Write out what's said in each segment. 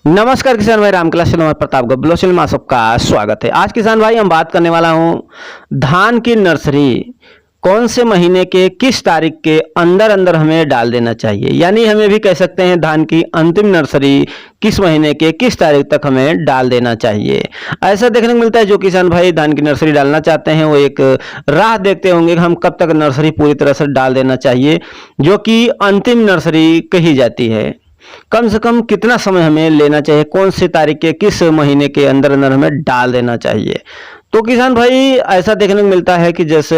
नमस्कार किसान भाई, रामकला शर्मा प्रतापगढ़ ब्लोचल में सबका स्वागत है। आज किसान भाई हम बात करने वाला हूं धान की नर्सरी कौन से महीने के किस तारीख के अंदर अंदर हमें डाल देना चाहिए, यानी हमें भी कह सकते हैं धान की अंतिम नर्सरी किस महीने के किस तारीख तक हमें डाल देना चाहिए। ऐसा देखने को मिलता है जो किसान भाई धान की नर्सरी डालना चाहते हैं वो एक राह देखते होंगे कि हम कब तक नर्सरी पूरी तरह से डाल देना चाहिए, जो कि अंतिम नर्सरी कही जाती है। कम से कम कितना समय हमें लेना चाहिए, कौन सी तारीख के किस महीने के अंदर अंदर हमें डाल देना चाहिए। तो किसान भाई ऐसा देखने को मिलता है कि जैसे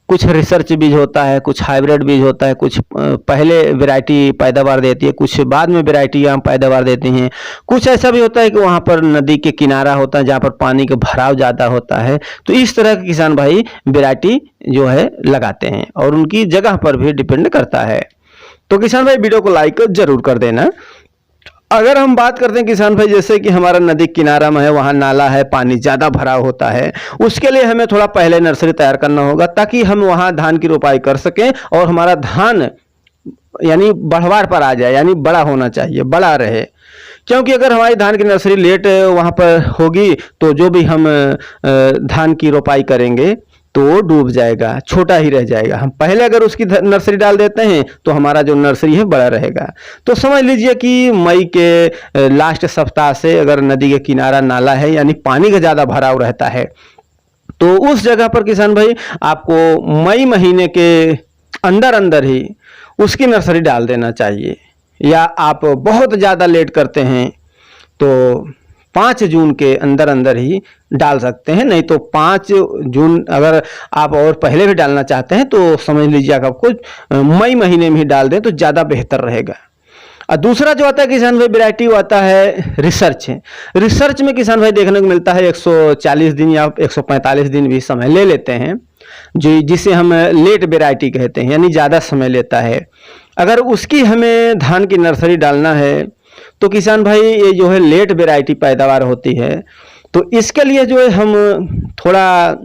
कुछ रिसर्च बीज होता है, कुछ हाइब्रिड बीज होता है, कुछ पहले वैरायटी पैदावार देती है, कुछ बाद में वैरायटी पैदावार देती हैं। कुछ ऐसा भी होता है कि वहाँ पर नदी के किनारा होता है जहाँ पर पानी का भराव ज़्यादा होता है, तो इस तरह के किसान भाई वैरायटी जो है लगाते हैं और उनकी जगह पर भी डिपेंड करता है। तो किसान भाई वीडियो को लाइक जरूर कर देना। अगर हम बात करते हैं किसान भाई जैसे कि हमारा नदी किनारा में है, वहाँ नाला है, पानी ज़्यादा भरा होता है, उसके लिए हमें थोड़ा पहले नर्सरी तैयार करना होगा ताकि हम वहाँ धान की रोपाई कर सकें और हमारा धान यानी बढ़वार पर आ जाए, यानी बड़ा होना चाहिए, बड़ा रहे। क्योंकि अगर हमारी धान की नर्सरी लेट वहाँ पर होगी तो जो भी हम धान की रोपाई करेंगे तो वो डूब जाएगा, छोटा ही रह जाएगा। हम पहले अगर उसकी नर्सरी डाल देते हैं तो हमारा जो नर्सरी है बड़ा रहेगा। तो समझ लीजिए कि मई के लास्ट सप्ताह से अगर नदी के किनारा नाला है यानी पानी का ज़्यादा भराव रहता है तो उस जगह पर किसान भाई आपको मई महीने के अंदर अंदर ही उसकी नर्सरी डाल देना चाहिए। या आप बहुत ज़्यादा लेट करते हैं तो 5 जून के अंदर अंदर ही डाल सकते हैं, नहीं तो 5 जून अगर आप और पहले भी डालना चाहते हैं तो समझ लीजिए आप आपको मई महीने में ही डाल दें तो ज़्यादा बेहतर रहेगा। और दूसरा जो आता है किसान भाई वैरायटी वो आता है रिसर्च है। रिसर्च में किसान भाई देखने को मिलता है 140 दिन या 145 दिन भी समय ले लेते हैं, जो जिसे हम लेट वैरायटी कहते हैं, यानी ज़्यादा समय लेता है। अगर उसकी हमें धान की नर्सरी डालना है तो किसान भाई ये जो है लेट वैरायटी पैदावार होती है, तो इसके लिए जो है हम थोड़ा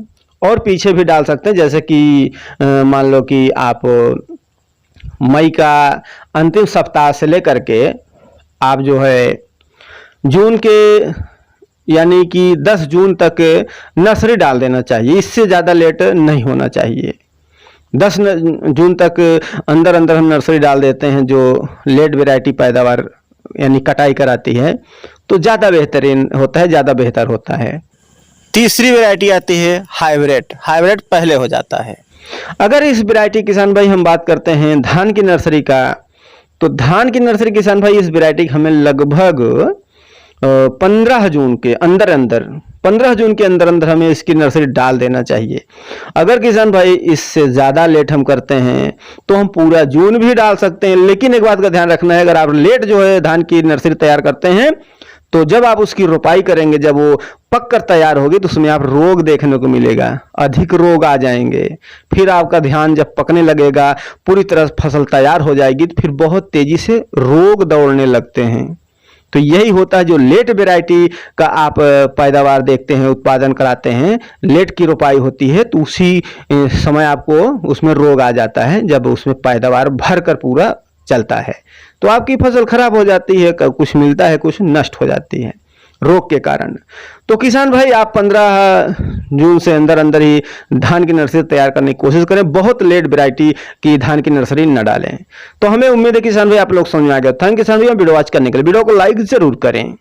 और पीछे भी डाल सकते हैं। जैसे कि मान लो कि आप मई का अंतिम सप्ताह से लेकर के आप जो है जून के यानी कि 10 जून तक नर्सरी डाल देना चाहिए, इससे ज़्यादा लेट नहीं होना चाहिए। 10 जून तक अंदर अंदर हम नर्सरी डाल देते हैं जो लेट वैरायटी पैदावार यानी कटाई कराती है तो ज़्यादा बेहतरीन होता है, ज़्यादा बेहतर होता है। तीसरी वैरायटी आती है हाइब्रिड। हाइब्रिड पहले हो जाता है। अगर इस वैरायटी किसान भाई हम बात करते हैं धान की नर्सरी का, तो धान की नर्सरी किसान भाई इस वैरायटी हमें लगभग 15 जून के अंदर अंदर 15 जून के अंदर अंदर हमें इसकी नर्सरी डाल देना चाहिए। अगर किसान भाई इससे ज़्यादा लेट हम करते हैं तो हम पूरा जून भी डाल सकते हैं, लेकिन एक बात का ध्यान रखना है, अगर आप लेट जो है धान की नर्सरी तैयार करते हैं तो जब आप उसकी रोपाई करेंगे, जब वो पक कर तैयार होगी तो उसमें आप रोग देखने को मिलेगा, अधिक रोग आ जाएंगे। फिर आपका ध्यान जब पकने लगेगा, पूरी तरह फसल तैयार हो जाएगी तो फिर बहुत तेजी से रोग दौड़ने लगते हैं। तो यही होता है जो लेट वैरायटी का आप पैदावार देखते हैं, उत्पादन कराते हैं, लेट की रोपाई होती है तो उसी समय आपको उसमें रोग आ जाता है जब उसमें पैदावार भर कर पूरा चलता है तो आपकी फसल खराब हो जाती है, कुछ मिलता है कुछ नष्ट हो जाती है रोग के कारण। तो किसान भाई आप 15 जून से अंदर अंदर ही धान की नर्सरी तैयार करने की कोशिश करें, बहुत लेट वैरायटी की धान की नर्सरी न डालें। तो हमें उम्मीद है किसान भाई आप लोग समझ में आ गया। थैंक किसान भाई वीडियो वॉच करने के लिए। वीडियो को लाइक जरूर करें।